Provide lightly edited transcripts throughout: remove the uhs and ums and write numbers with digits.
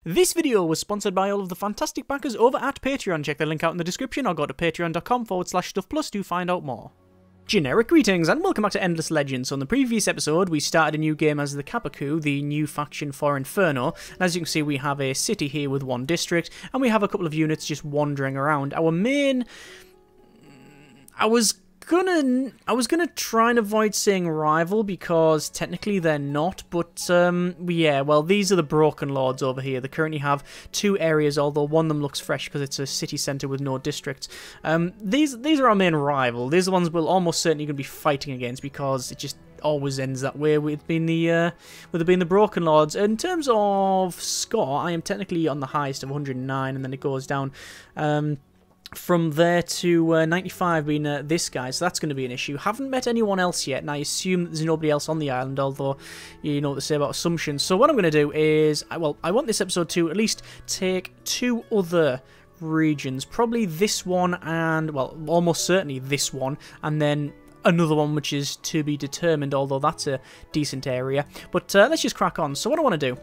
This video was sponsored by all of the fantastic backers over at Patreon. Check the link out in the description or go to patreon.com/stuffplus to find out more. Generic greetings and welcome back to Endless Legends. So in the previous episode we started a new game as the Kapaku, the new faction for Inferno. And as you can see we have a city here with one district and we have a couple of units just wandering around. Our main... I was gonna try and avoid saying rival because technically they're not, but yeah, well, these are the Broken Lords over here. They currently have two areas, although one of them looks fresh because it's a city centre with no districts. These are our main rival. These are the ones we're almost certainly going to be fighting against because it just always ends that way with being the Broken Lords. In terms of score, I am technically on the highest of 109, and then it goes down from there to 95 being this guy, so that's going to be an issue. Haven't met anyone else yet, and I assume there's nobody else on the island, although you know what they say about assumptions. So what I'm going to do is, well, I want this episode to at least take two other regions, probably this one and, well, almost certainly this one, and then another one which is to be determined, although that's a decent area. But let's just crack on. So what I want to do,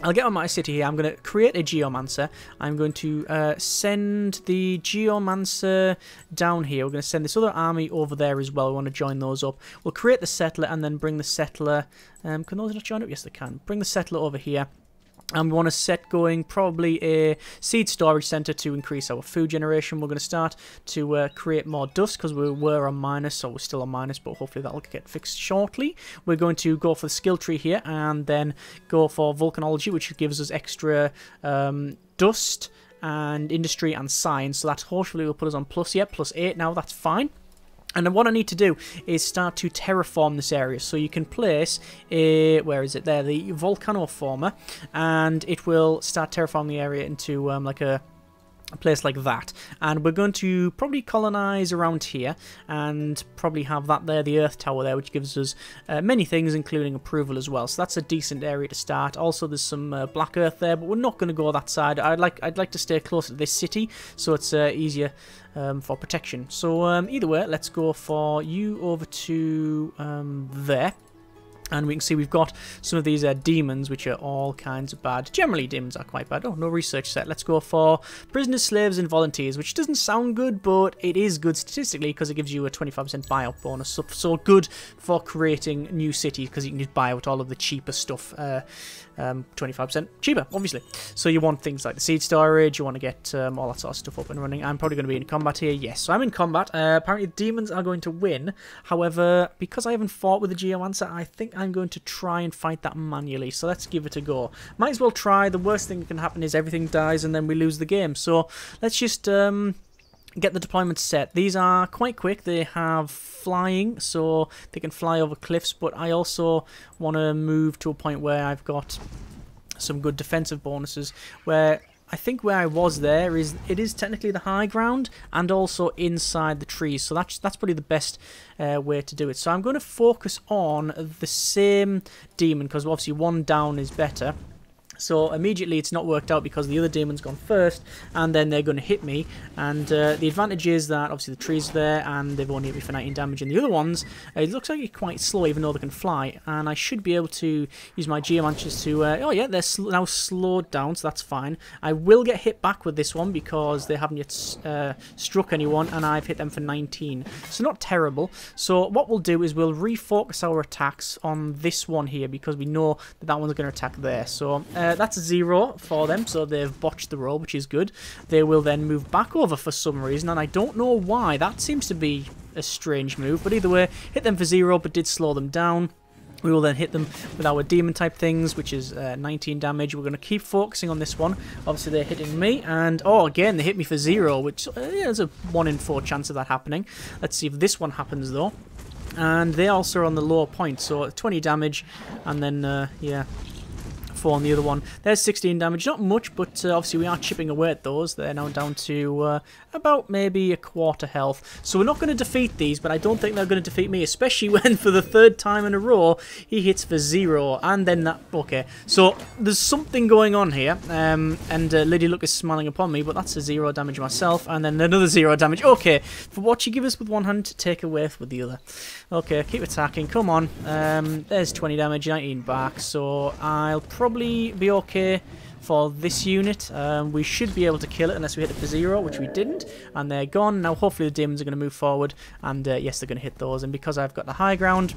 I'll get on my city here. I'm going to create a Geomancer. I'm going to send the Geomancer down here. We're going to send this other army over there as well. We want to join those up. We'll create the settler and then bring the settler... can those not join up? Yes, they can. Bring the settler over here. And we want to set going probably a seed storage center to increase our food generation. We're going to start to create more dust because we were on minus, so we're still on minus, but hopefully that'll get fixed shortly. We're going to go for the skill tree here and then go for volcanology, which gives us extra dust and industry and science. So that hopefully will put us on plus, yeah, +8 now. That's fine. And then what I need to do is start to terraform this area. So you can place a, where is it there, the volcanoformer, and it will start terraforming the area into like a place like that. And we're going to probably colonize around here and probably have that there, the Earth Tower there, which gives us many things, including approval as well. So that's a decent area to start. Also, there's some black earth there, but we're not going to go that side. I'd like to stay close to this city, so it's easier for protection. So either way, let's go for you over to there. And we can see we've got some of these demons, which are all kinds of bad. Generally, demons are quite bad. Oh, no research set. Let's go for prisoners, slaves, and volunteers, which doesn't sound good, but it is good statistically because it gives you a 25% buyout bonus. So good for creating new cities because you can just buy out all of the cheaper stuff. 25% cheaper, obviously. So you want things like the seed storage, you want to get all that sort of stuff up and running. I'm probably going to be in combat here. Yes, so I'm in combat. Apparently the demons are going to win. However, because I haven't fought with the Geomancer, I think I'm going to try and fight that manually. So let's give it a go. Might as well try. The worst thing that can happen is everything dies and then we lose the game. So let's just get the deployment set. These are quite quick. They have flying, so they can fly over cliffs, but I also want to move to a point where I've got some good defensive bonuses, where I think where I was there is, it is technically the high ground and also inside the trees, so that's probably the best way to do it. So I'm going to focus on the same demon, because obviously one down is better. So immediately it's not worked out because the other demon's gone first and then they're going to hit me. And the advantage is that obviously the trees are there and they've only hit me for 19 damage. And the other ones, it looks like it's quite slow even though they can fly. And I should be able to use my Geomancers to... oh yeah, they're now slowed down, so that's fine. I will get hit back with this one because they haven't yet struck anyone and I've hit them for 19. So not terrible. So what we'll do is we'll refocus our attacks on this one here because we know that that one's going to attack there. So... that's 0 for them, so they've botched the roll, which is good. They will then move back over for some reason, and I don't know why. That seems to be a strange move, but either way, hit them for 0, but did slow them down. We will then hit them with our demon-type things, which is 19 damage. We're going to keep focusing on this one. Obviously, they're hitting me, and, oh, again, they hit me for 0, which yeah, there's a 1 in 4 chance of that happening. Let's see if this one happens, though. And they also are on the lower point, so 20 damage, and then, yeah... 4 on the other one. There's 16 damage, not much, but obviously we are chipping away at those. They're now down to about maybe a quarter health. So we're not going to defeat these, but I don't think they're going to defeat me, especially when for the 3rd time in a row he hits for 0, and then that... Okay, so there's something going on here, and Lady Luck is smiling upon me, but that's a 0 damage myself, and then another 0 damage. Okay, for what you give us with one hand, take away with the other. Okay, keep attacking, come on. There's 20 damage, 19 back, so I'll probably probably be okay for this unit. We should be able to kill it unless we hit it for 0, which we didn't, and they're gone. Now hopefully the demons are going to move forward, and yes, they're going to hit those, and because I've got the high ground,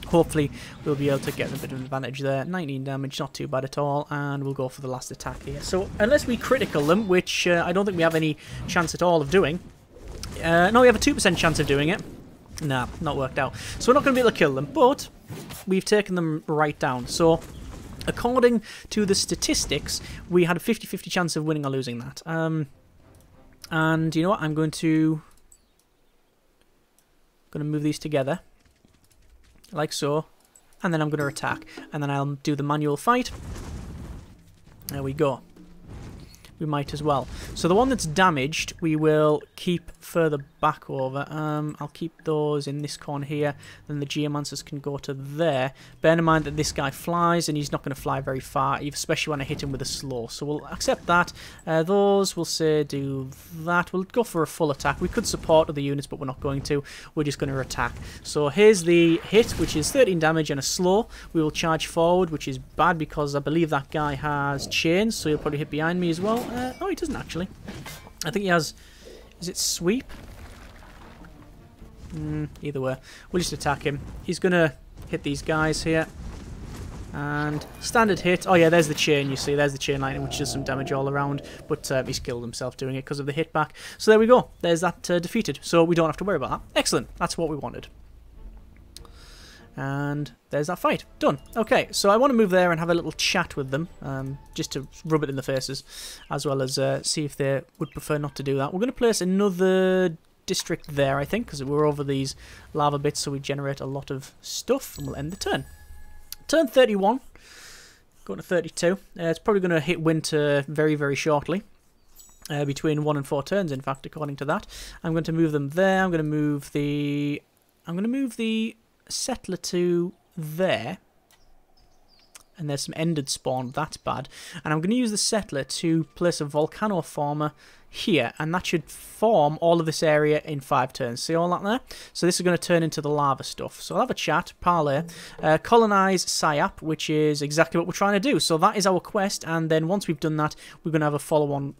hopefully we'll be able to get a bit of an advantage there. 19 damage, not too bad at all, and we'll go for the last attack here. So unless we critical them, which I don't think we have any chance at all of doing. No, we have a 2% chance of doing it. Nah, not worked out. So we're not going to be able to kill them, but we've taken them right down. So according to the statistics, we had a 50-50 chance of winning or losing that. And you know what? I'm going to move these together, like so, and then I'm going to attack, and then I'll do the manual fight. There we go. We might as well. So the one that's damaged, we will keep further back over. I'll keep those in this corner here. Then the Geomancers can go to there. Bear in mind that this guy flies, and he's not going to fly very far, especially when I hit him with a slow. So we'll accept that. Those, we'll say, do that. We'll go for a full attack. We could support other units, but we're not going to. We're just going to attack. So here's the hit, which is 13 damage and a slow. We will charge forward, which is bad because I believe that guy has chains, so he'll probably hit behind me as well. No, he doesn't actually. I think he has... Is it sweep? Either way. We'll just attack him. He's going to hit these guys here. And standard hit. Oh yeah, there's the chain, you see. There's the chain lightning, which does some damage all around. But he's killed himself doing it because of the hit back. So there we go. There's that defeated. So we don't have to worry about that. Excellent. That's what we wanted. And there's that fight. Done. Okay, so I want to move there and have a little chat with them, just to rub it in the faces, as well as see if they would prefer not to do that. We're going to place another district there, I think, because we're over these lava bits, so we generate a lot of stuff, and we'll end the turn. Turn 31, going to 32. It's probably going to hit winter very, very shortly. Between 1 and 4 turns, in fact, according to that. I'm going to move them there. I'm going to move the settler to there, and there's some ended spawn. That's bad. And I'm going to use the settler to place a volcano former here, and that should form all of this area in 5 turns. See all that there? So this is going to turn into the lava stuff. So I'll have a chat, parley, colonize Siap, which is exactly what we're trying to do. So that is our quest, and then once we've done that, we're going to have a follow-on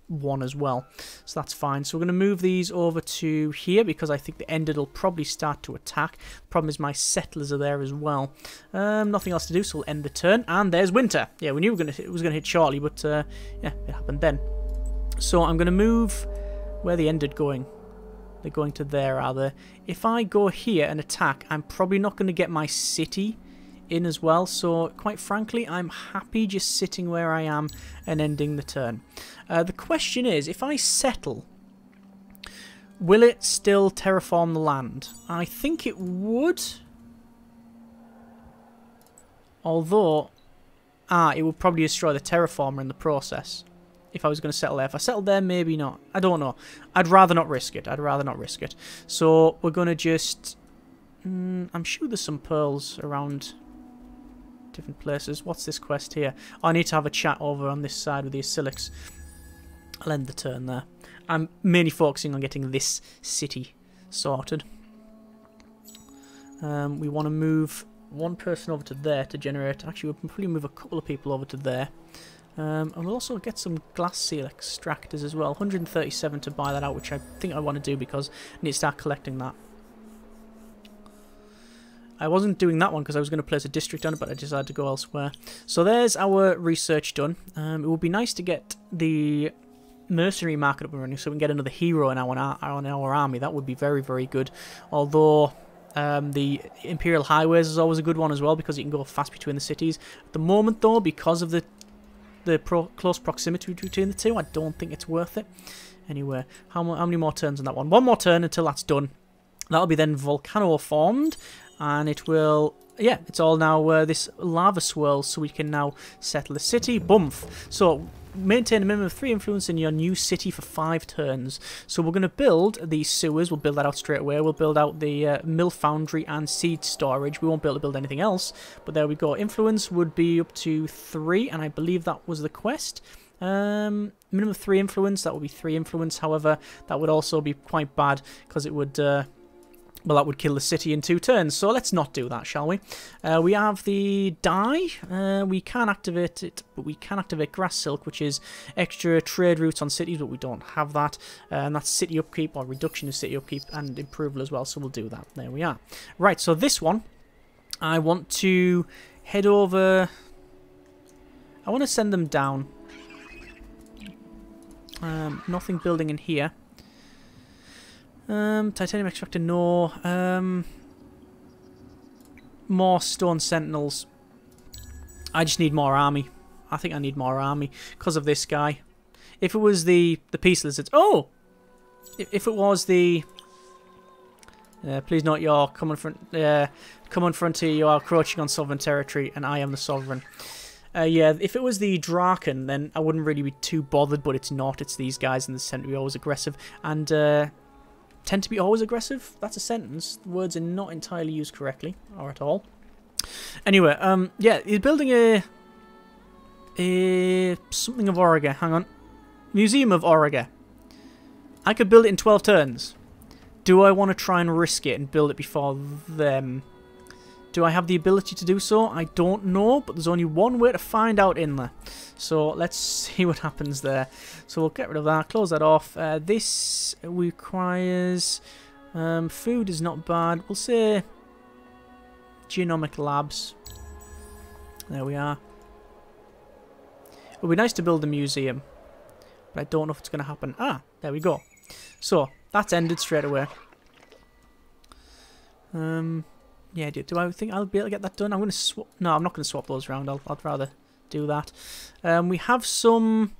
one as well, so that's fine. So we're going to move these over to here because I think the ended will probably start to attack. Problem is my settlers are there as well. Nothing else to do, so we'll end the turn, and there's winter. Yeah, we knew it was going to hit shortly, but yeah, it happened then. So I'm going to move where the ended going. They're going to there, are they? If I go here and attack, I'm probably not going to get my city in as well, so quite frankly I'm happy just sitting where I am and ending the turn. The question is, if I settle, will it still terraform the land? I think it would, although it would probably destroy the terraformer in the process if I was going to settle there. If I settled there, maybe not. I don't know. I'd rather not risk it. So we're going to just I'm sure there's some pearls around different places. What's this quest here? Oh, I need to have a chat over on this side with the Asilics. I'll end the turn there. I'm mainly focusing on getting this city sorted. We want to move one person over to there to generate... Actually, we'll probably move a couple of people over to there. And we'll also get some glass seal extractors as well. 137 to buy that out, which I think I want to do because I need to start collecting that. I wasn't doing that one because I was going to place a district on it, but I decided to go elsewhere. So there's our research done. It would be nice to get the mercenary market up and running so we can get another hero in our army. That would be very, very good. Although the Imperial Highways is always a good one as well because you can go fast between the cities. At the moment, though, because of the close proximity between the two, I don't think it's worth it. Anyway, how many more turns on that one? One more turn until that's done. That'll be then volcano formed. And it will, yeah, it's all now this lava swirl, so we can now settle the city. Boomf. So maintain a minimum of 3 influence in your new city for 5 turns. So we're going to build these sewers. We'll build that out straight away. We'll build out the mill foundry and seed storage. We won't be able to build anything else, but there we go. Influence would be up to 3, and I believe that was the quest. Minimum of 3 influence. That would be 3 influence. However, that would also be quite bad because it would... Well, that would kill the city in 2 turns, so let's not do that, shall we? We have the dye. We can activate it, but we can activate grass silk, which is extra trade routes on cities, but we don't have that. And that's city upkeep, or reduction of city upkeep, and improval as well, so we'll do that. There we are. Right, so this one, I want to head over... I want to send them down. Nothing building in here. Titanium extractor, no. More stone sentinels. I just need more army. I think I need more army because of this guy. If it was the peace lizards... Oh! If it was the... please note your common frontier, you are encroaching on sovereign territory, and I am the sovereign. Yeah, if it was the Draken, then I wouldn't really be too bothered, but it's not. It's these guys, and they tend to be always aggressive. And... tend to be always aggressive. That's a sentence. The words are not entirely used correctly, or at all. Anyway, yeah, he's building a something of Auriga. Hang on, Museum of Auriga. I could build it in 12 turns. Do I want to try and risk it and build it before them? Do I have the ability to do so? I don't know, but there's only one way to find out in there. So let's see what happens there. So we'll get rid of that, close that off. This requires... food is not bad. We'll say genomic labs. There we are. It would be nice to build a museum, but I don't know if it's going to happen. Ah, there we go. So, that's ended straight away. Yeah, do I think I'll be able to get that done? I'm going to swap... No, I'm not going to swap those around. I'd rather do that. We have some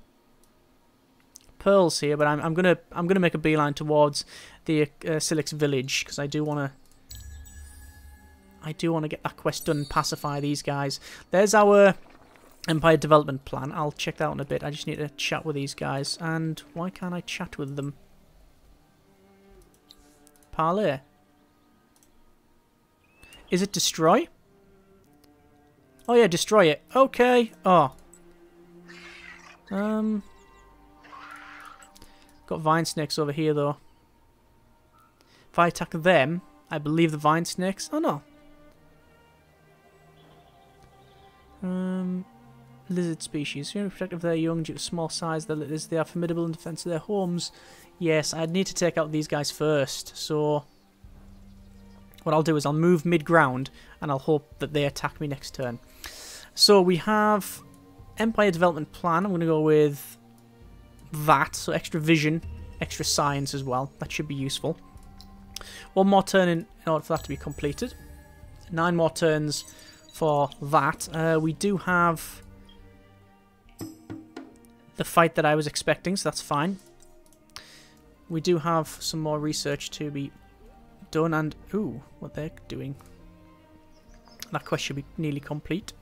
pearls here, but I'm gonna make a beeline towards the Silix village because I do want to get that quest done and pacify these guys. There's our Empire development plan. I'll check that out in a bit. I just need to chat with these guys. And why can't I chat with them? Parley. Is it destroy? Oh yeah, destroy it. Okay. Oh. Got vine snakes over here though. If I attack them, I believe the vine snakes... Oh no. Lizard species. Very protective of their young due to small size. They are formidable in defense of their homes. Yes, I'd need to take out these guys first. So... what I'll do is I'll move mid-ground and I'll hope that they attack me next turn. So we have Empire Development Plan. I'm going to go with that. So extra vision, extra science as well. That should be useful. One more turn in order for that to be completed. 9 more turns for that. We do have the fight that I was expecting, so that's fine. We do have some more research to be done, and ooh, what they're doing. That quest should be nearly complete.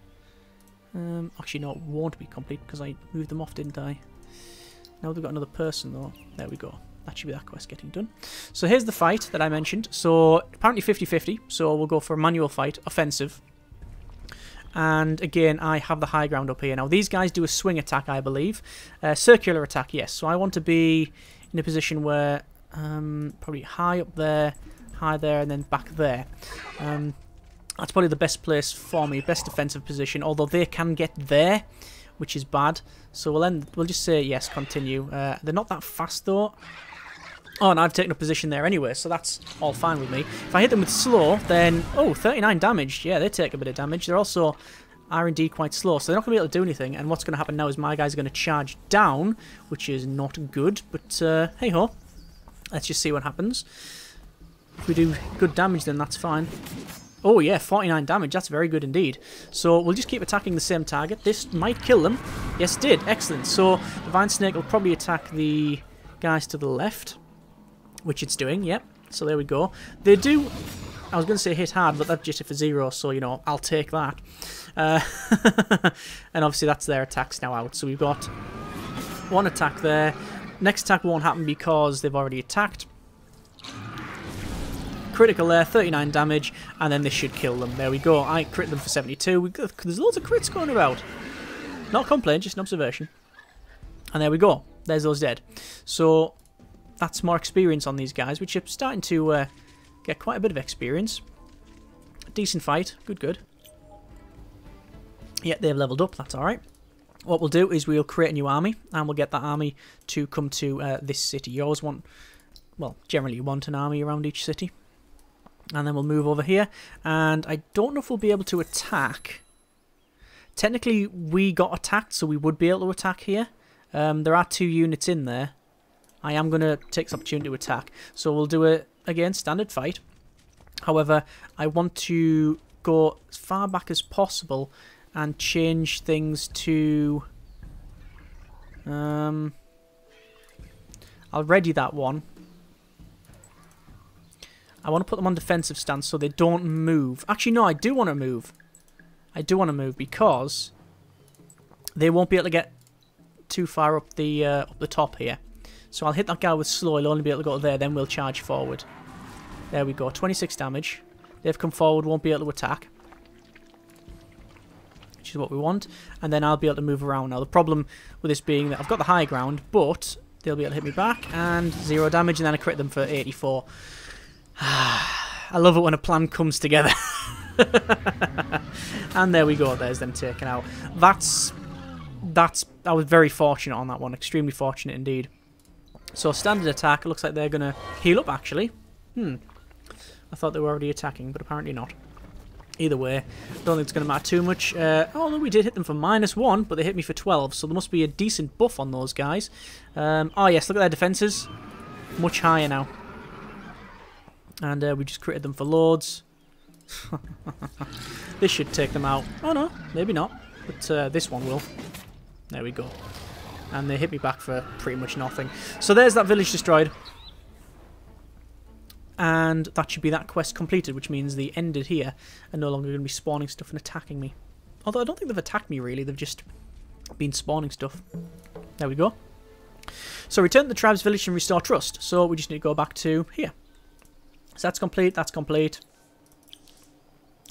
Actually, no, it won't be complete because I moved them off, didn't I? Now they've got another person though. There we go. That should be that quest getting done. So here's the fight that I mentioned. So apparently 50-50. So we'll go for a manual fight, offensive. And again, I have the high ground up here. Now these guys do a swing attack, I believe. Circular attack, yes. So I want to be in a position where probably high up there, high there, and then back there. That's probably the best place for me, best defensive position, although they can get there, which is bad. So we'll just say yes, continue. They're not that fast though. Oh, and I've taken a position there anyway, so that's all fine with me. If I hit them with slow, then... oh, 39 damage. Yeah, they take a bit of damage. They're also R&D quite slow, so they're not going to be able to do anything. And what's going to happen now is my guys are going to charge down, which is not good. But, hey-ho. Let's just see what happens. If we do good damage, then that's fine. Oh, yeah, 49 damage. That's very good indeed. So we'll just keep attacking the same target. This might kill them. Yes, it did. Excellent. So the Vine Snake will probably attack the guys to the left, which it's doing. Yep. So there we go. They do... I was going to say hit hard, but that's just for 0, so, you know, I'll take that. And obviously that's their attacks now out. So we've got one attack there. Next attack won't happen because they've already attacked. Critical there, 39 damage, and then this should kill them. There we go. I crit them for 72. There's loads of crits going about. Not a complaint, just an observation. And there we go. There's those dead. So that's more experience on these guys, which are starting to get Get quite a bit of experience. Decent fight. Good, good. Yeah, they've leveled up. That's alright. What we'll do is we'll create a new army, and we'll get that army to come to this city. You always want, well, generally you want an army around each city. And then we'll move over here, and I don't know if we'll be able to attack. Technically, we got attacked, so we would be able to attack here. There are 2 units in there. I am going to take this opportunity to attack. So we'll do it, again, standard fight. However, I want to go as far back as possible and change things to... I'll ready that one. I want to put them on defensive stance so they don't move. Actually, no, I do want to move. I do want to move because they won't be able to get too far up the top here. So I'll hit that guy with slow. He'll only be able to go there. Then we'll charge forward. There we go. 26 damage. They've come forward. Won't be able to attack, which is what we want. And then I'll be able to move around. Now the problem with this being that I've got the high ground, but they'll be able to hit me back and 0 damage, and then I crit them for 84. I love it when a plan comes together. And there we go. There's them taken out. I was very fortunate on that one. Extremely fortunate indeed. So standard attack. It looks like they're going to heal up actually. I thought they were already attacking, but apparently not. Either way, I don't think it's going to matter too much. Oh, no, we did hit them for -1, but they hit me for 12, so there must be a decent buff on those guys. Oh yes, look at their defences. Much higher now. And we just critted them for loads. This should take them out. Oh no, maybe not. But this one will. There we go. And they hit me back for pretty much nothing. So there's that village destroyed. And that should be that quest completed, which means the ended here are no longer going to be spawning stuff and attacking me. Although I don't think they've attacked me really, they've just been spawning stuff. There we go. So return to the tribe's village and restore trust. So we just need to go back to here. So that's complete, that's complete.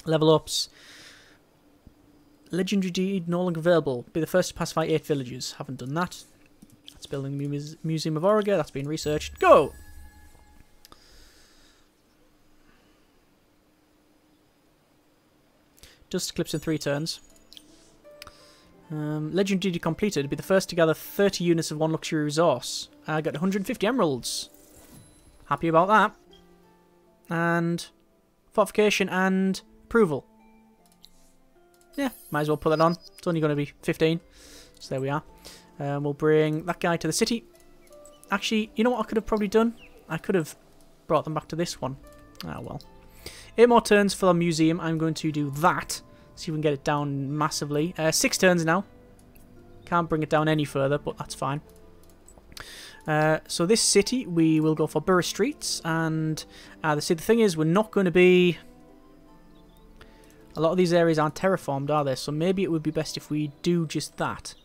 Level ups. Legendary deed no longer available. Be the first to pacify 8 villages. Haven't done that. That's building the Museum of Auriga. That's been researched. Go! Dust eclipse in 3 turns. Legendary deed completed. Be the first to gather 30 units of one luxury resource. I got 150 emeralds. Happy about that. And fortification and approval. Yeah, might as well put that on. It's only going to be 15. So there we are. We'll bring that guy to the city. Actually, you know what I could have probably done? I could have brought them back to this one. Ah, well. 8 more turns for the museum. I'm going to do that. See if we can get it down massively. 6 turns now. Can't bring it down any further, but that's fine. So this city, we will go for Borough Streets. And the thing is, we're not going to be... A lot of these areas aren't terraformed, are they? So maybe it would be best if we do just that.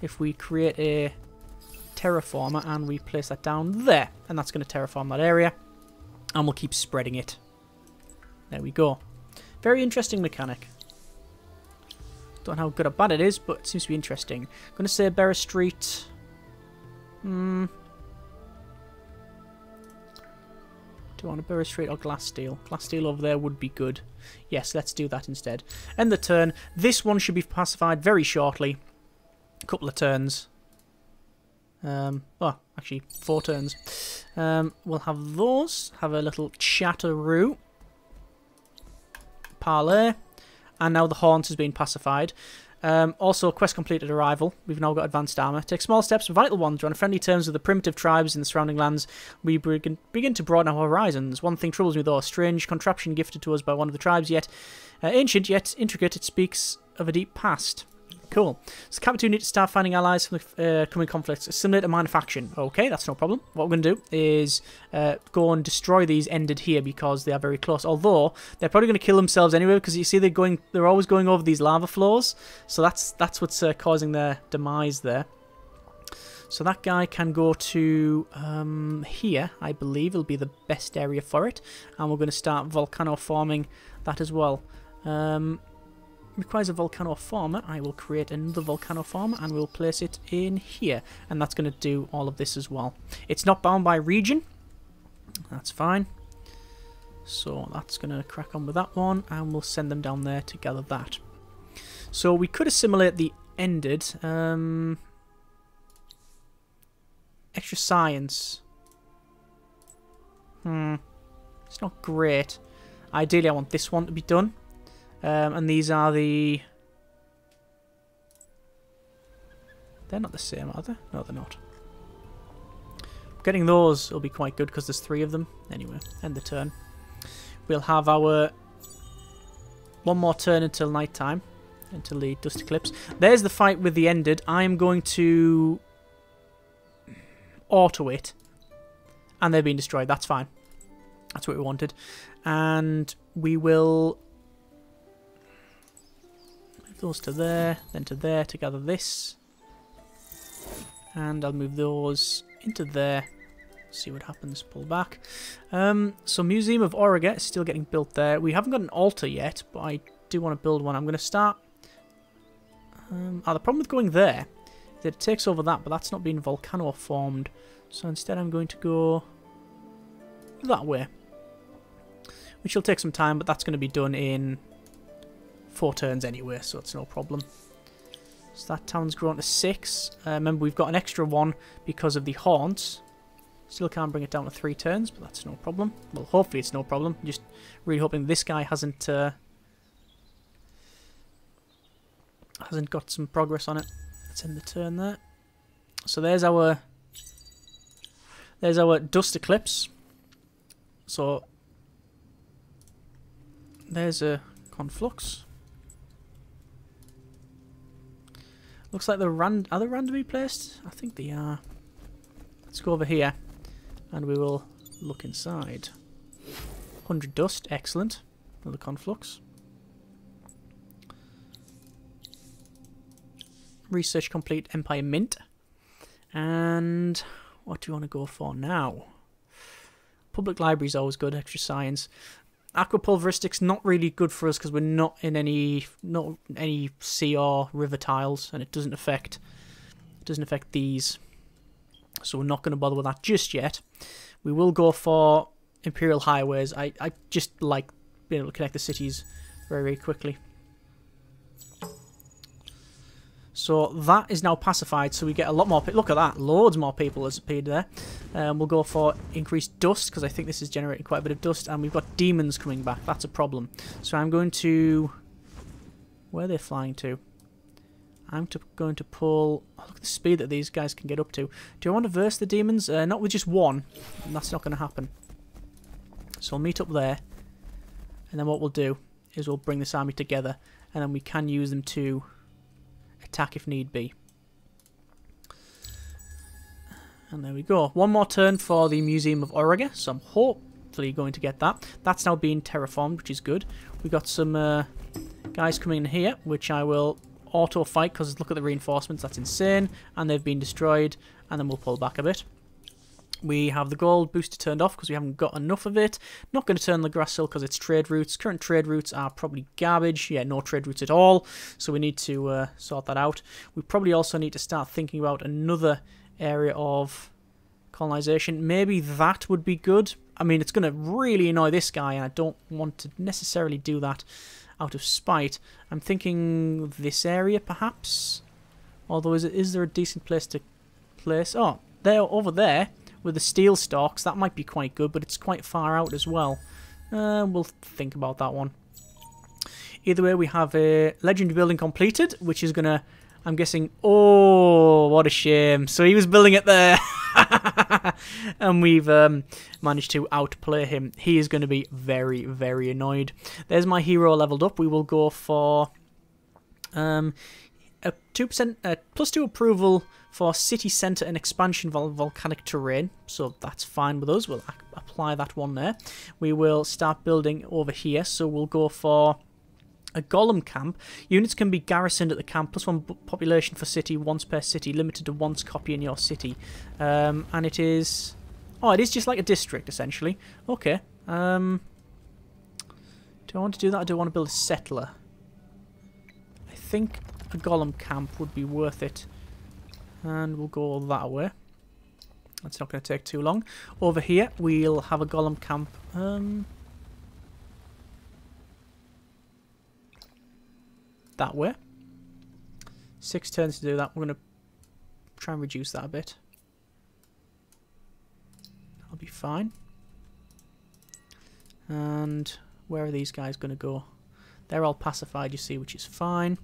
If we create a terraformer and we place that down there. And that's going to terraform that area. And we'll keep spreading it. There we go. Very interesting mechanic. Don't know how good or bad it is, but it seems to be interesting. I'm going to say Borough Street. Do you want a Borough Street or Glasssteel? Glasssteel over there would be good. Yes, let's do that instead. End the turn. This one should be pacified very shortly. A couple of turns. Oh, actually, 4 turns. We'll have those. Have a little chatteroo. Parley. And now the Haunt has been pacified. Also, quest completed arrival. We've now got advanced armor. Take small steps, vital ones. We're on friendly terms with the primitive tribes in the surrounding lands. We begin to broaden our horizons. One thing troubles me though. A strange contraption gifted to us by one of the tribes, yet ancient, yet intricate. It speaks of a deep past. Cool. So Capital need to start finding allies for the coming conflicts. Assimilate a minor faction. Okay, that's no problem. What we're going to do is go and destroy these ended here because they are very close. Although they're probably going to kill themselves anyway because you see they're always going over these lava floors. So that's what's causing their demise there. So that guy can go to here. I believe it'll be the best area for it. And we're going to start volcano forming that as well. Requires a volcano farmer. I will create another volcano farmer and we'll place it in here, and that's going to do all of this as well. It's not bound by region, that's fine. So that's going to crack on with that one, and we'll send them down there to gather that. So we could assimilate the ended. Extra science. It's not great. Ideally, I want this one to be done. And these are the... They're not the same, are they? No, they're not. Getting those will be quite good because there's 3 of them. Anyway, end the turn. We'll have our... one more turn until night time. Until the dust eclipse. There's the fight with the ended. I am going to... auto it. And they're being destroyed. That's fine. That's what we wanted. And we will... move those to there. Then to there to gather this. And I'll move those into there. See what happens. Pull back. So Museum of Auriga is still getting built there. We haven't got an altar yet, but I do want to build one. I'm going to start... the problem with going there is that it takes over that, but that's not being volcano formed. So instead I'm going to go that way. Which will take some time, but that's going to be done in 4 turns anyway, so it's no problem. So that town's grown to 6. Remember, we've got an extra 1 because of the haunts. Still can't bring it down to 3 turns, but that's no problem. Well, hopefully it's no problem. Just really hoping this guy hasn't got some progress on it. Let's end the turn there. So there's our dust eclipse. So there's a conflux. Looks like are they randomly placed? I think they are. Let's go over here and we will look inside. 100 dust, excellent. Another conflux. Research complete, Empire Mint. And what do you want to go for now? Public library is always good, extra science. Aquapulveristics not really good for us because we're not in any sea or river tiles, and it doesn't affect these. So we're not going to bother with that just yet. We will go for Imperial Highways. I just like being able to connect the cities very, very quickly. So that is now pacified, so we get a lot more... Look at that, loads more people has appeared there. We'll go for increased dust, because I think this is generating quite a bit of dust, and we've got demons coming back. That's a problem. So I'm going to... Where are they flying to? I'm going to pull... Oh, look at the speed that these guys can get up to. Do I want to verse the demons? Not with just one. That's not going to happen. So we'll meet up there, and then what we'll do is we'll bring this army together, and then we can use them to... attack if need be. And there we go. One more turn for the Museum of Auriga, so I'm hopefully going to get that. That's now being terraformed, which is good. We've got some guys coming in here, which I will auto-fight, because look at the reinforcements, that's insane. And they've been destroyed, and then we'll pull back a bit. We have the gold booster turned off because we haven't got enough of it. Not going to turn the grass hill because it's trade routes. Current trade routes are probably garbage. Yeah, no trade routes at all. So we need to sort that out. We probably also need to start thinking about another area of colonization. Maybe that would be good. I mean, it's going to really annoy this guy, and I don't want to necessarily do that out of spite. I'm thinking this area, perhaps. Although, is there a decent place to place? Oh, there, over there. With the steel stalks, that might be quite good, but it's quite far out as well. We'll think about that one. Either way, we have a legendary building completed, which is going to, I'm guessing, oh, what a shame. So he was building it there. And we've managed to outplay him. He is going to be very, very annoyed. There's my hero leveled up. We will go for a 2% +2 approval for city centre and expansion volcanic terrain, so that's fine with us. We'll apply that one there. We will start building over here, so we'll go for a Golem Camp. Units can be garrisoned at the camp, +1 population for city, once per city, limited to once copy in your city. And it is... Oh, it is just like a district, essentially. Okay. Do I want to do that, or do I want to build a settler? I think a Golem Camp would be worth it. And we'll go that way. That's not going to take too long. Over here, we'll have a Golem Camp. that way. 6 turns to do that. We're going to try and reduce that a bit. That'll be fine. And where are these guys going to go? They're all pacified, you see, which is fine.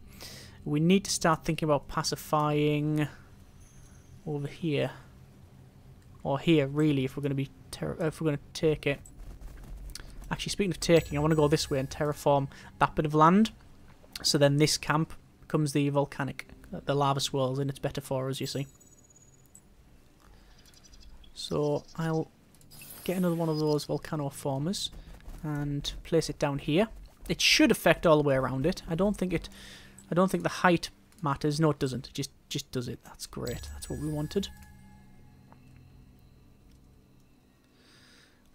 We need to start thinking about pacifying over here. Or here, really, if we're going to take it. Actually, speaking of taking, I want to go this way and terraform that bit of land. So then this camp becomes the lava swirls, and it's better for us, you see. So I'll get another one of those volcano formers and place it down here. It should affect all the way around it. I don't think the height matters. No, it doesn't. It just does it. That's great. That's what we wanted.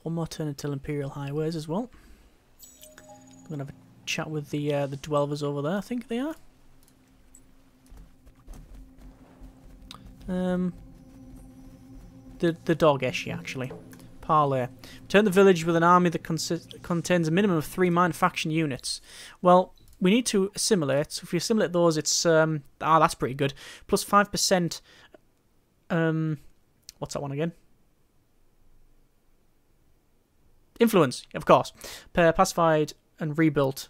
One more turn until Imperial Highways as well. I'm gonna have a chat with the dwellers over there. I think they are. The dog Eshi, actually. Parley. Return the village with an army that contains a minimum of 3 mine faction units. Well, we need to assimilate. So if we assimilate those, it's that's pretty good. Plus 5%. What's that one again? Influence, of course. Pacified and rebuilt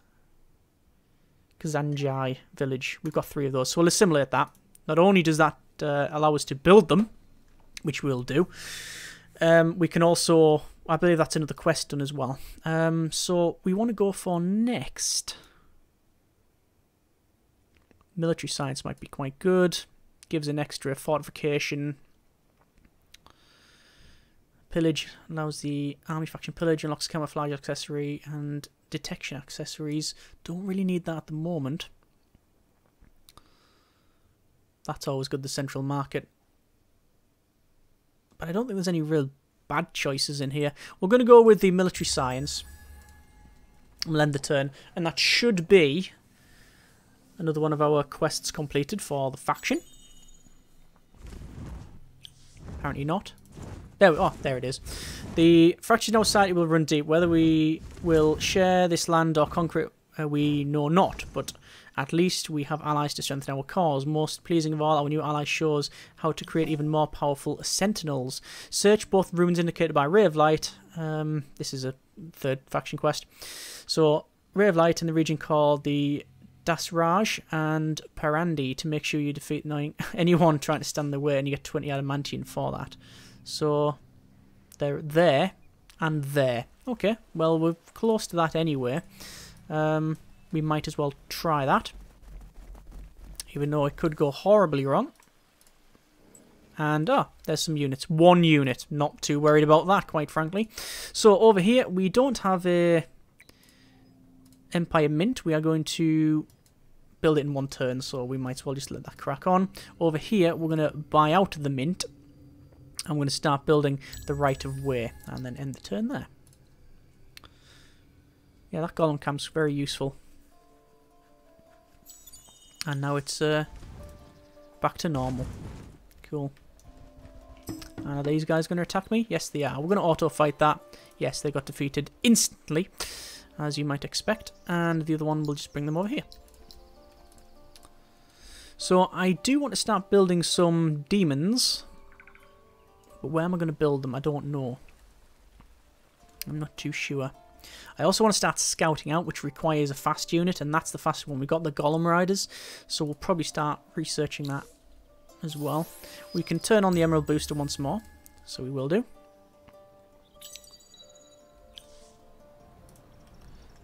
Kazanjai village. We've got 3 of those, so we'll assimilate that. Not only does that allow us to build them, which we'll do, we can also, I believe that's another quest done as well. So we want to go for next. Military science might be quite good. Gives an extra fortification. Pillage allows the army faction pillage, unlocks camouflage accessory and detection accessories. Don't really need that at the moment. That's always good, the central market. But I don't think there's any real bad choices in here. We're going to go with the military science. We'll end the turn. And that should be another one of our quests completed for the faction. Apparently not. There it is. The fractured society will run deep. Whether we will share this land or conquer it, we know not. But at least we have allies to strengthen our cause. Most pleasing of all, our new ally shows how to create even more powerful sentinels. Search both runes indicated by Ray of Light. This is a 3rd faction quest. So, Ray of Light in the region called the Dasraj and Parandi to make sure you defeat anyone trying to stand in the way, and you get 20 adamantium for that. So, they're there and there. Okay, well, we're close to that anyway. We might as well try that. Even though it could go horribly wrong. And, there's some units. 1 unit. Not too worried about that, quite frankly. So, over here, we don't have a Empire Mint. We are going to build it in 1 turn, so we might as well just let that crack on. Over here, we're going to buy out the Mint. I'm going to start building the right of way and then end the turn there. Yeah, that Golem Camp's very useful. And now it's back to normal. Cool. And are these guys going to attack me? Yes, they are. We're going to auto-fight that. Yes, they got defeated instantly, as you might expect. And the other one will just bring them over here. So I do want to start building some demons. But where am I going to build them? I don't know. I'm not too sure. I also want to start scouting out, which requires a fast unit, and that's the fast one. We've got the Golem Riders, so we'll probably start researching that as well. We can turn on the Emerald Booster once more, so we will do.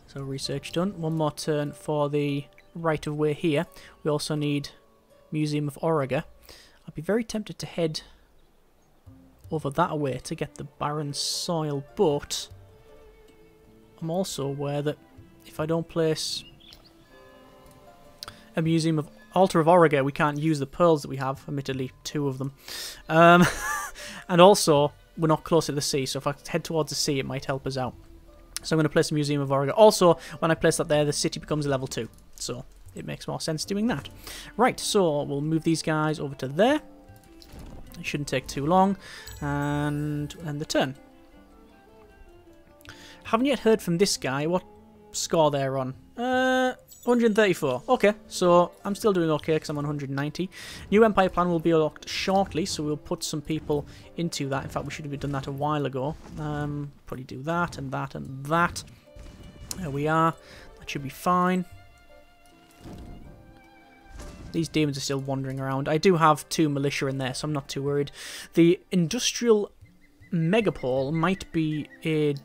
So research done. One more turn for the right of way here. We also need Museum of Auriga. I'd be very tempted to head over that way to get the barren soil, but I'm also aware that if I don't place a Museum of Altar of Auriga, we can't use the pearls that we have, admittedly 2 of them. And also, we're not close to the sea, so if I head towards the sea, it might help us out. So I'm going to place a Museum of Auriga. Also, when I place that there, the city becomes level 2, so it makes more sense doing that. Right, so we'll move these guys over to there. It shouldn't take too long, and end the turn. Haven't yet heard from this guy. What score they're on? 134. Okay, so I'm still doing okay because I'm on 190. New Empire plan will be unlocked shortly, so we'll put some people into that. In fact, we should have done that a while ago. Probably do that and that and that. There we are. That should be fine. These demons are still wandering around. I do have 2 militia in there, so I'm not too worried. The industrial megapole might be a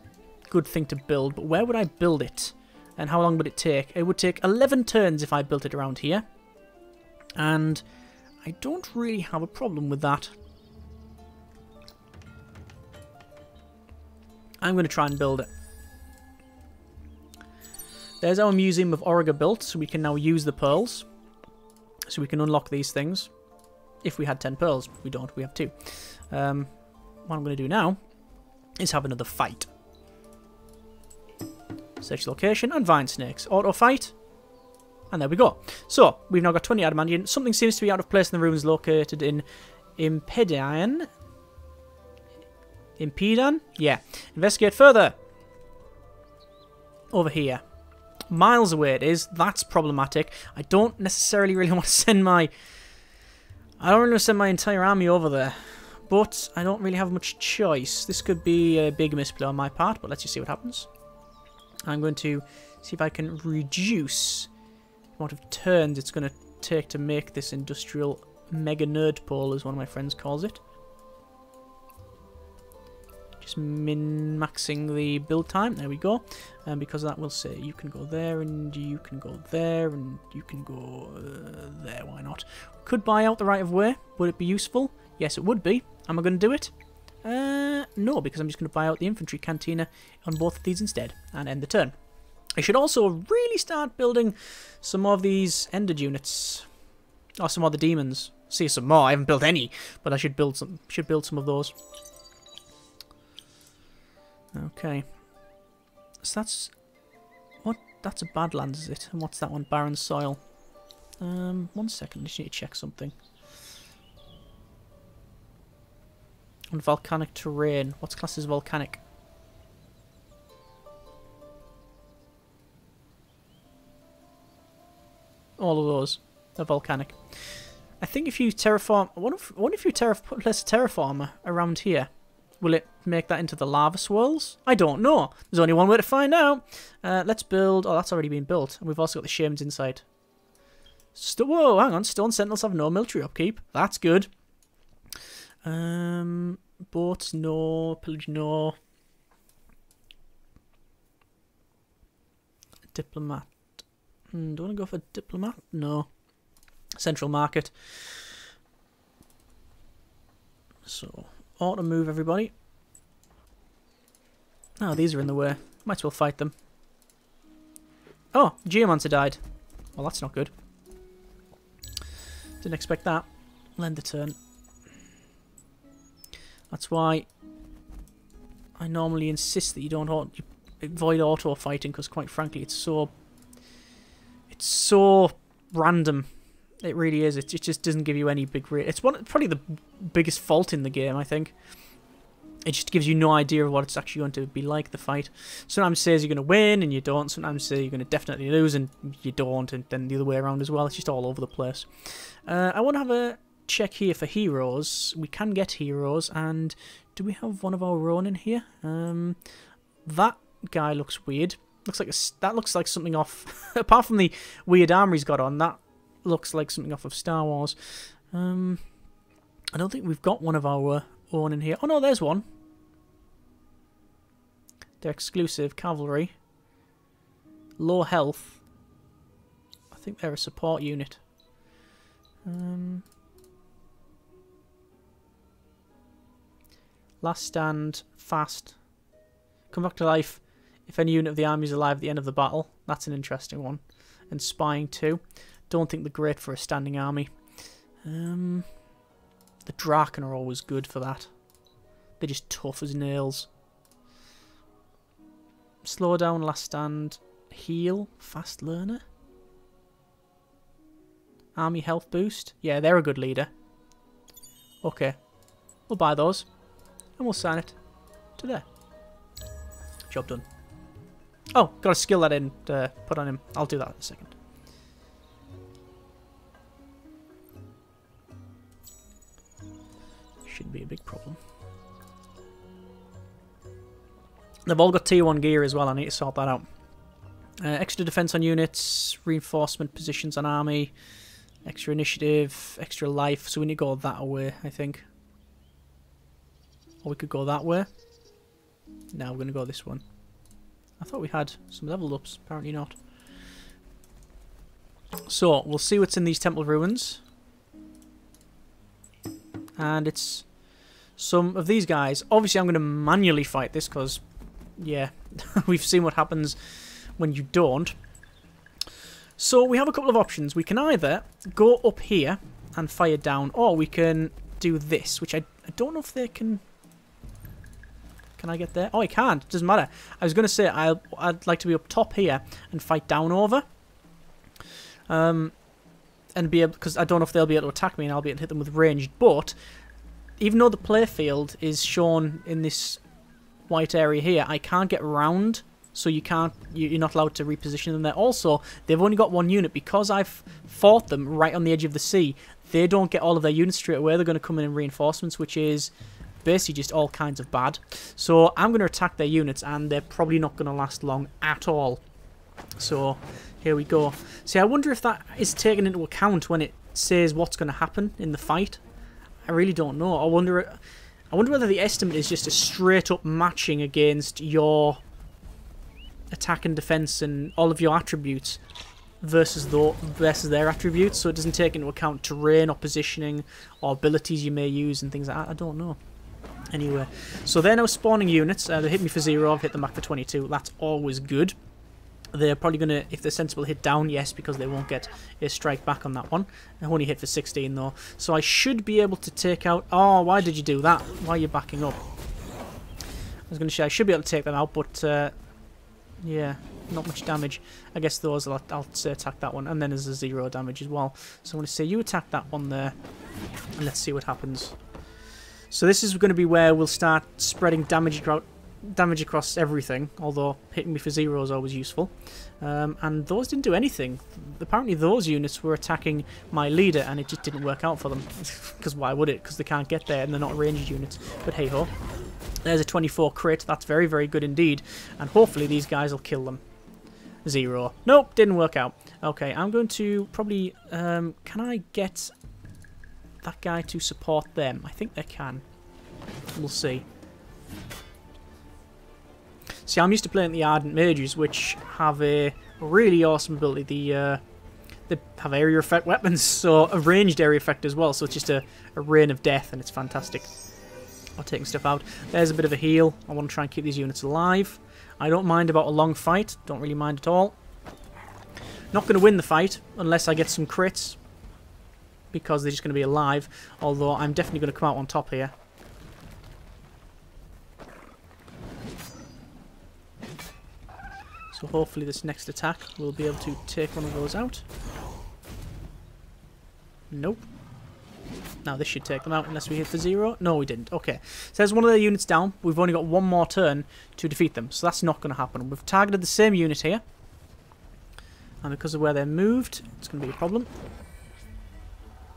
good thing to build, but where would I build it? And how long would it take? It would take 11 turns if I built it around here. And I don't really have a problem with that. I'm going to try and build it. There's our Museum of Auriga built, so we can now use the pearls. So we can unlock these things. If we had 10 pearls. We don't, we have 2. What I'm going to do now is have another fight. Search location and vine snakes. Auto fight. And there we go. So, we've now got 20 adamantium. Something seems to be out of place in the ruins located in Impedan. Impedan? Yeah. Investigate further. Over here. Miles away it is. That's problematic. I don't necessarily really want to send my... I don't really want to send my entire army over there. But I don't really have much choice. This could be a big misplay on my part, but let's just see what happens. I'm going to see if I can reduce the amount of turns it's going to take to make this industrial mega nerd pole, as one of my friends calls it. Just min-maxing the build time. There we go. And because of that, we'll say you can go there, and you can go there, and you can go there. Why not? Could buy out the right of way. Would it be useful? Yes, it would be. Am I going to do it? No, because I'm just going to buy out the infantry cantina on both of these instead and end the turn. I should also really start building some more of these ended units. Or some more of the demons. See some more. I haven't built any, but I should build some. Should build some of those. Okay. So that's what? That's a badlands, is it? And what's that one? Barren soil. 1 second. I just need to check something. On volcanic terrain. What's classed as volcanic? All of those are volcanic. I think if you terraform... I wonder if you place a terraformer around here, will it make that into the lava swirls? I don't know. There's only one way to find out. Let's build... Oh, that's already been built. And we've also got the shamans inside. Whoa, hang on. Stone sentinels have no military upkeep. That's good. Boats, no. Pillage, no. Diplomat. Do I want to go for diplomat? No. Central market. So, auto move everybody. Oh, these are in the way. Might as well fight them. Oh, Geomancer died. Well, that's not good. Didn't expect that. Lend a turn. That's why I normally insist that you don't avoid auto fighting, because quite frankly it's so random. It really is. It just doesn't give you any big rate. It's probably the biggest fault in the game, I think. It just gives you no idea of what it's actually going to be like, the fight. Sometimes it says you're going to win and you don't. Sometimes it says you're going to definitely lose and you don't, and then the other way around as well. It's just all over the place. I want to have a check here for heroes. We can get heroes, and do we have one of our own in here? That guy looks weird. That looks like something off. Apart from the weird armor he's got on, that looks like something off of Star Wars. I don't think we've got one of our own in here. Oh no, there's one. They're exclusive cavalry. Low health. I think they're a support unit. Last stand, fast. Come back to life if any unit of the army is alive at the end of the battle. That's an interesting one. And spying too. Don't think they're great for a standing army. The Draken are always good for that. They're just tough as nails. Slow down, last stand, heal, fast learner. Army health boost. Yeah, they're a good leader. Okay. We'll buy those. And we'll sign it to there. Job done. Oh, got a skill that I didn't put on him. I'll do that in a second. shouldn't be a big problem. They've all got tier 1 gear as well. I need to sort that out. Extra defense on units, reinforcement positions on army, extra initiative, extra life. So we need to go that way, I think. Or we could go that way. Now we're going to go this one. I thought we had some level ups. Apparently not. So we'll see what's in these temple ruins. And it's some of these guys. Obviously I'm going to manually fight this because, yeah, we've seen what happens when you don't. So we have a couple of options. We can either go up here and fire down, or we can do this, which I don't know if they can... Can I get there? Oh, I can't. It doesn't matter. I was going to say I'd like to be up top here and fight down over. And be able... Because I don't know if they'll be able to attack me and I'll be able to hit them with ranged. But even though the playfield is shown in this white area here, I can't get around. So you can't, you're not allowed to reposition them there. Also, they've only got one unit. Because I've fought them right on the edge of the sea, they don't get all of their units straight away. They're going to come in reinforcements, which is basically just all kinds of bad. So I'm going to attack their units, and they're probably not going to last long at all. So here we go. See, I wonder if that is taken into account when it says what's going to happen in the fight. I really don't know. I wonder whether the estimate is just a straight up matching against your attack and defense and all of your attributes versus their attributes, so it doesn't take into account terrain or positioning or abilities you may use and things like that. I don't know. Anyway, so they're now spawning units. They hit me for 0. I've hit them back for 22. That's always good. They're probably going to, if they're sensible, hit down, yes, because they won't get a strike back on that one. I only hit for 16 though, so I should be able to take out... Oh, why did you do that? Why are you backing up? I was going to say I should be able to take them out, but yeah, not much damage. I guess those, I'll say attack that one, and then there's a 0 damage as well. So I'm going to say you attack that one there, and let's see what happens. So this is going to be where we'll start spreading damage across everything, although hitting me for 0 is always useful. And those didn't do anything. Apparently those units were attacking my leader, and it just didn't work out for them. Because why would it? Because they can't get there, and they're not ranged units. But hey-ho. There's a 24 crit. That's very, very good indeed. And hopefully these guys will kill them. 0. Nope, didn't work out. Okay, I'm going to probably... can I get that guy to support them? I think they can. We'll see. See, I'm used to playing the Ardent Mages, which have a really awesome ability. They have area effect weapons, so a ranged area effect as well. So it's just a rain of death, and it's fantastic. Or taking stuff out. There's a bit of a heal. I want to try and keep these units alive. I don't mind about a long fight. Don't really mind at all. Not going to win the fight unless I get some crits, because they're just going to be alive. Although I'm definitely going to come out on top here. So hopefully this next attack we'll be able to take one of those out. Nope. Now this should take them out unless we hit for 0. No, we didn't. Okay. So there's one of their units down. We've only got one more turn to defeat them. So that's not going to happen. We've targeted the same unit here. And because of where they're moved, it's going to be a problem.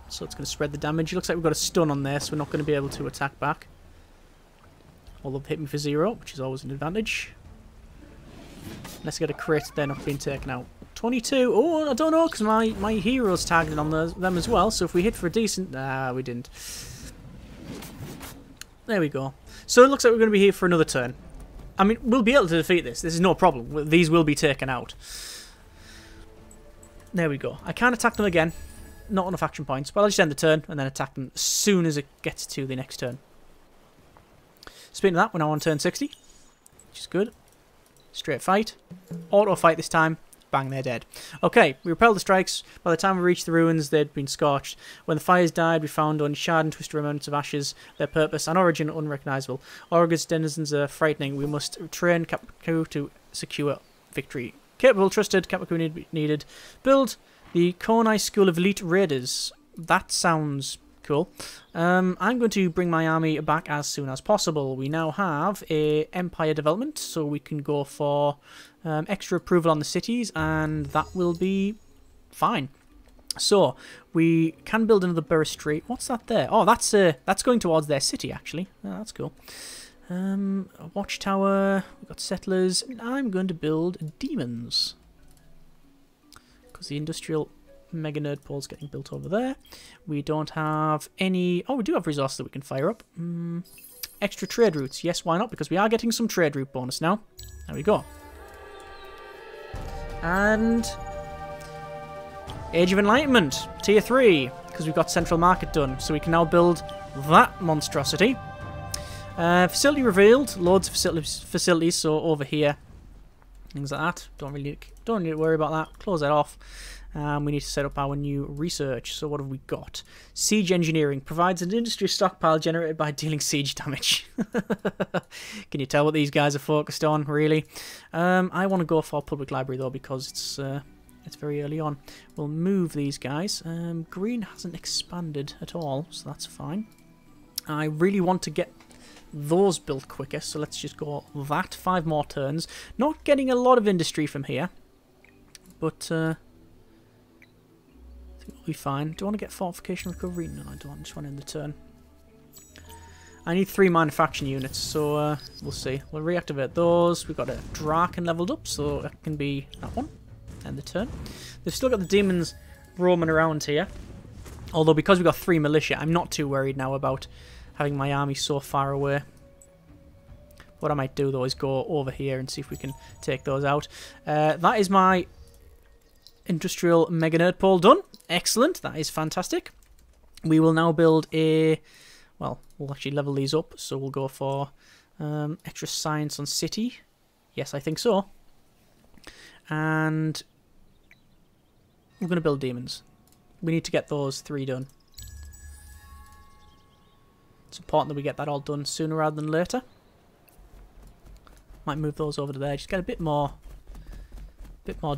So it's going to spread the damage. It looks like we've got a stun on there, so we're not going to be able to attack back. Although they've hit me for 0, which is always an advantage. Let's get a crit, they're not being taken out. 22, oh, I don't know, because my hero's targeted on them as well, so if we hit for a decent... Nah, we didn't. There we go. So it looks like we're going to be here for another turn. I mean, we'll be able to defeat this. This is no problem. These will be taken out. There we go. I can't attack them again. Not enough action points, but I'll just end the turn and then attack them as soon as it gets to the next turn. Speaking of that, we're now on turn 60, which is good. Straight fight. Auto fight this time. Bang, they're dead. Okay, we repelled the strikes. By the time we reached the ruins, they'd been scorched. When the fires died, we found uncharred and twisted remnants of ashes, their purpose and origin unrecognisable. Auriga's denizens are frightening. We must train Kapaku to secure victory. Capable, trusted, Kapaku needed. Build the Konai School of Elite Raiders. That sounds cool. I'm going to bring my army back as soon as possible. We now have a empire development, so we can go for extra approval on the cities, and that will be fine. So, we can build another barristry. What's that there? Oh, that's going towards their city, actually. Oh, that's cool. A watchtower. We've got settlers. I'm going to build demons. Because the industrial mega nerd pole's getting built over there. We don't have any... Oh, we do have resources that we can fire up. Extra trade routes. Yes, why not? Because we are getting some trade route bonus now. There we go. And... Age of Enlightenment, Tier 3, because we've got Central Market done. So we can now build that monstrosity. Facility revealed, loads of facilities, so over here. Things like that. Don't really need to worry about that. Close that off. We need to set up our new research. So what have we got? Siege engineering provides an industry stockpile generated by dealing siege damage. Can you tell what these guys are focused on, really? I want to go for public library, though, because it's very early on. We'll move these guys. Green hasn't expanded at all, so that's fine. I really want to get those built quicker, so let's just go that. 5 more turns. Not getting a lot of industry from here, but I think we'll be fine. Do I want to get fortification recovery? No, I don't. I just want to end the turn. I need 3 manufacturing units, so we'll see. We'll reactivate those. We've got a Draken leveled up, so it can be that one. End the turn. They've still got the demons roaming around here. Although because we've got 3 militia, I'm not too worried now about having my army so far away. What I might do, though, is go over here and see if we can take those out. That is my industrial mega nerd pole done. Excellent. That is fantastic. We will now build a... Well, we'll actually level these up. So we'll go for extra science on city. Yes, I think so. And we're going to build demons. We need to get those 3 done. It's important that we get that all done sooner rather than later. Might move those over to there. Just get a bit more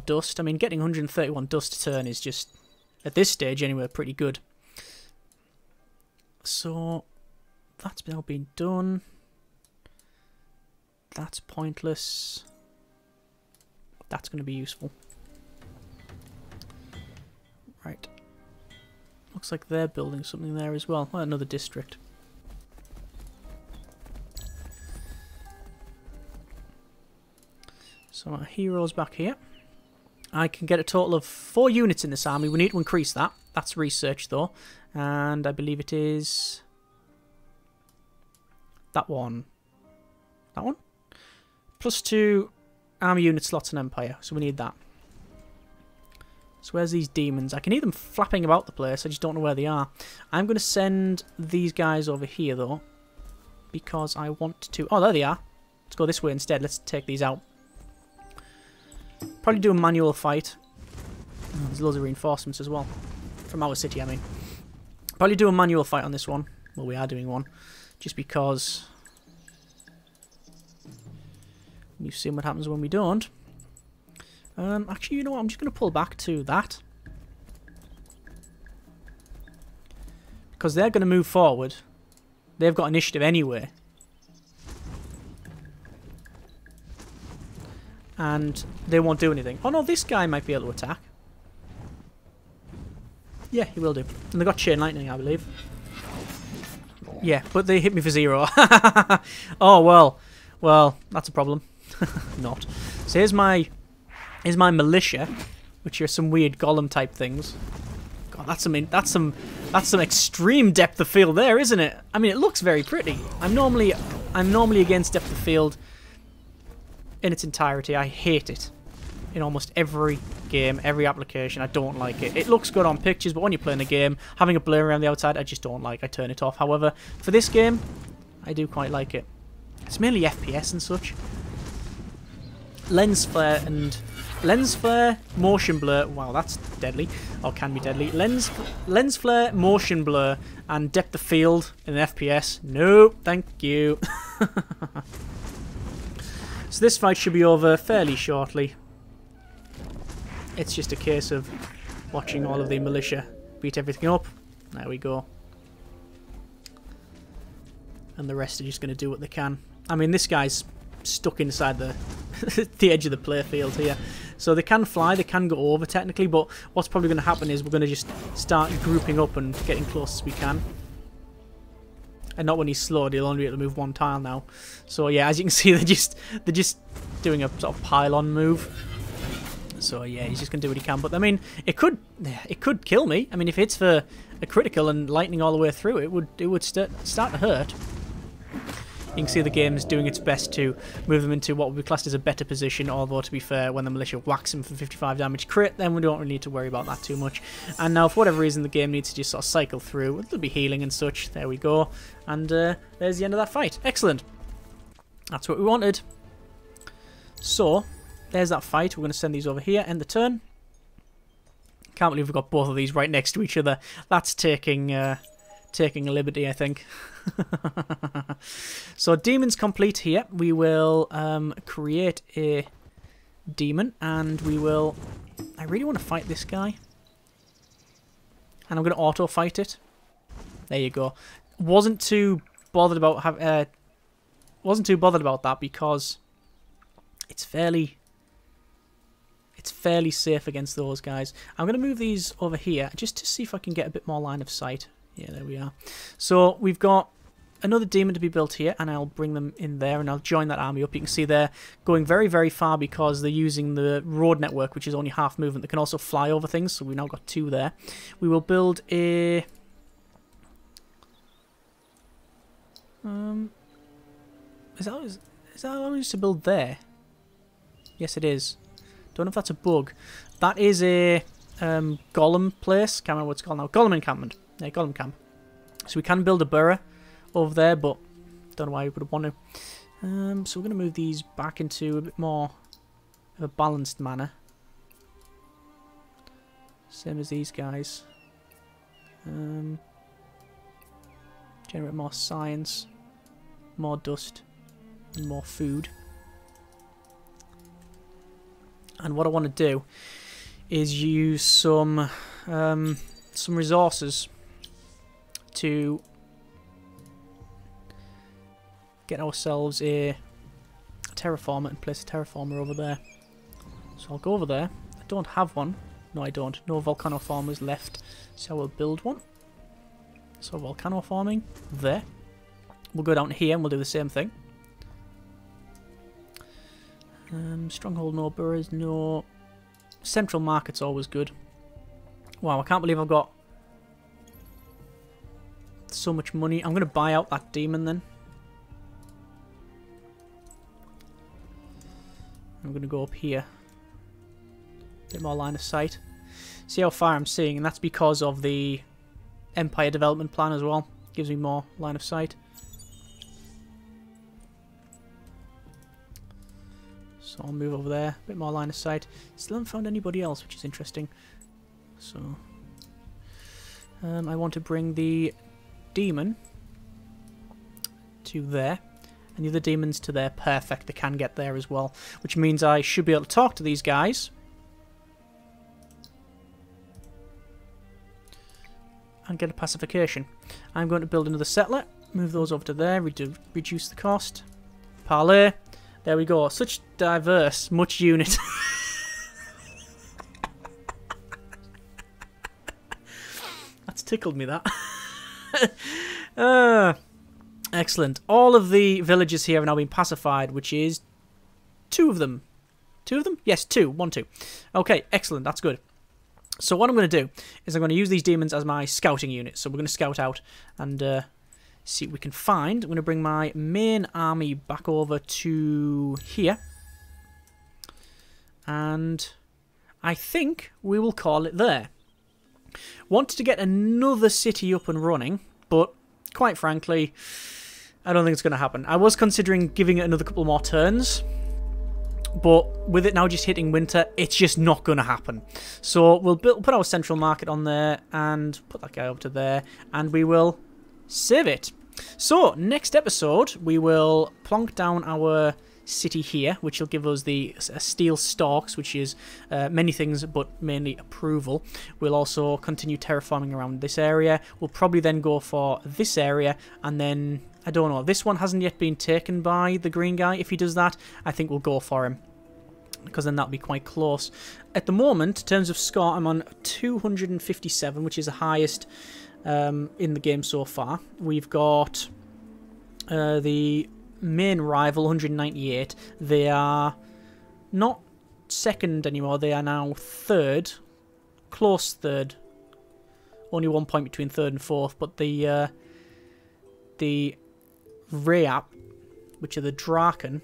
dust. I mean, getting 131 dust a turn is just, at this stage anyway, pretty good. So that's now been done. That's pointless. That's going to be useful. Right. Looks like they're building something there as well. Well, another district. So our heroes back here. I can get a total of 4 units in this army. We need to increase that. That's research though. And I believe it is... that one. That one? +2 army unit slots in Empire. So we need that. So where's these demons? I can hear them flapping about the place. I just don't know where they are. I'm going to send these guys over here though. Because I want to... Oh, there they are. Let's go this way instead. Let's take these out. Probably do a manual fight. There's loads of reinforcements as well. From our city, I mean. Probably do a manual fight on this one. Well, we are doing one. Just because... you've seen what happens when we don't. Actually, you know what? I'm just going to pull back to that. Because they're going to move forward. They've got initiative anyway. And they won't do anything. Oh no, this guy might be able to attack. Yeah, he will do. And they got chain lightning, I believe. Yeah, but they hit me for 0. Oh well. Well, that's a problem. Not. So here's my militia, which are some weird golem type things. God, that's some extreme depth of field there, isn't it? I mean, it looks very pretty. I'm normally against depth of field in its entirety. I hate it in almost every game, every application. I don't like it. It looks good on pictures, but when you're playing a game, having a blur around the outside, I just don't like. I turn it off. However, for this game, I do quite like it. It's mainly FPS and such. Lens flare, motion blur. Wow, that's deadly, or can be deadly. Lens flare, motion blur, and depth of field in an FPS. No, thank you. So this fight should be over fairly shortly. It's just a case of watching all of the militia beat everything up. There we go. And the rest are just going to do what they can. I mean, this guy's stuck inside the the edge of the playfield here. So they can fly, they can go over technically, but what's probably going to happen is we're going to just start grouping up and getting close as we can. And not when he's slowed, he'll only be able to move one tile now. So yeah, as you can see, they're just doing a sort of pylon move. So yeah, he's just gonna do what he can. But I mean, it could kill me. I mean, if it's for a critical and lightning all the way through, it would start to hurt. You can see the game's doing its best to move them into what would be classed as a better position, although to be fair, when the militia whacks him for 55 damage crit, then we don't really need to worry about that too much. And now, for whatever reason, the game needs to just sort of cycle through. There'll be healing and such. There we go. And there's the end of that fight. Excellent. That's what we wanted. So, there's that fight. We're going to send these over here, end the turn. Can't believe we've got both of these right next to each other. That's taking a liberty, I think. So demons complete here. We will create a demon, and we will... I really want to fight this guy. And I'm going to auto fight it. There you go. Wasn't too bothered about that because it's fairly safe against those guys. I'm going to move these over here just to see if I can get a bit more line of sight. Yeah, there we are. So we've got another demon to be built here, and I'll bring them in there, and I'll join that army up. You can see they're going very, very far because they're using the road network, which is only half movement. They can also fly over things, so we've now got 2 there. We will build a... Is that allowing us to build there? Yes, it is. Don't know if that's a bug. That is a golem place. Can't remember what it's called now. Golem encampment. Yeah, Golem Camp. So we can build a borough over there, but don't know why we would want to. So we're going to move these back into a bit more of a balanced manner. Same as these guys. Generate more science, more dust, and more food. And what I want to do is use some resources to get ourselves a terraformer and place a terraformer over there. So I'll go over there. I don't have one. No, I don't. No volcano farmers left, so I will build one. So volcano farming there. We'll go down here and we'll do the same thing. Stronghold, no boroughs, no... Central market's always good. Wow, I can't believe I've got so much money. I'm going to buy out that demon then. I'm going to go up here. Bit more line of sight. See how far I'm seeing, and that's because of the Empire development plan as well. Gives me more line of sight. So I'll move over there. Bit more line of sight. Still haven't found anybody else, which is interesting. So I want to bring the demon to there, and the other demons to there. Perfect, they can get there as well, which means I should be able to talk to these guys and get a pacification. I'm going to build another settler, move those over to there, reduce the cost. Parley. There we go. Such diverse, much unit. That's tickled me, that. Excellent. All of the villages here have now been pacified, which is 2 of them. 2 of them? Yes, 2. 1, 2. Okay, excellent. That's good. So what I'm going to do is I'm going to use these demons as my scouting unit. So we're going to scout out and see what we can find. I'm going to bring my main army back over to here. And I think we will call it there. Wanted to get another city up and running, but quite frankly, I don't think it's going to happen. I was considering giving it another couple more turns, but with it now just hitting winter, it's just not going to happen. So we'll put our central market on there and put that guy over to there, and we will save it. So next episode, we will plonk down our city here, which will give us the steel stalks, which is many things, but mainly approval. We'll also continue terraforming around this area. We'll probably then go for this area, and then, I don't know, this one hasn't yet been taken by the green guy. If he does that, I think we'll go for him. because then that'll be quite close. At the moment, in terms of score, I'm on 257, which is the highest in the game so far. We've got the main rival, 198. They are not second anymore. They are now third, close third. Only 1 point between third and fourth. But the Reap, which are the Draken,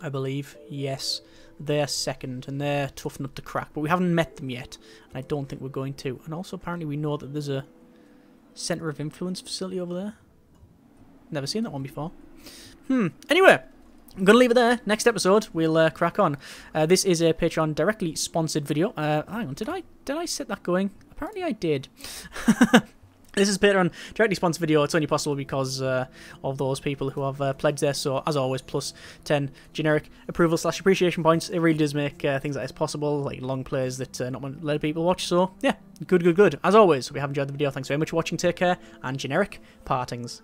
I believe, yes, they're second, and they're tough nut to crack. But we haven't met them yet, and I don't think we're going to. And also, apparently, we know that there's a Centre of Influence facility over there. Never seen that one before. Anyway, I'm going to leave it there. Next episode, we'll crack on. This is a Patreon directly sponsored video. Hang on, did I set that going? Apparently I did. This is Patreon directly sponsored video. It's only possible because of those people who have pledged there. So, as always, plus 10 generic approval / appreciation points. It really does make things like this possible, like long plays that not many other people watch. So, yeah, good. As always, we have enjoyed the video. Thanks very much for watching. Take care, and generic partings.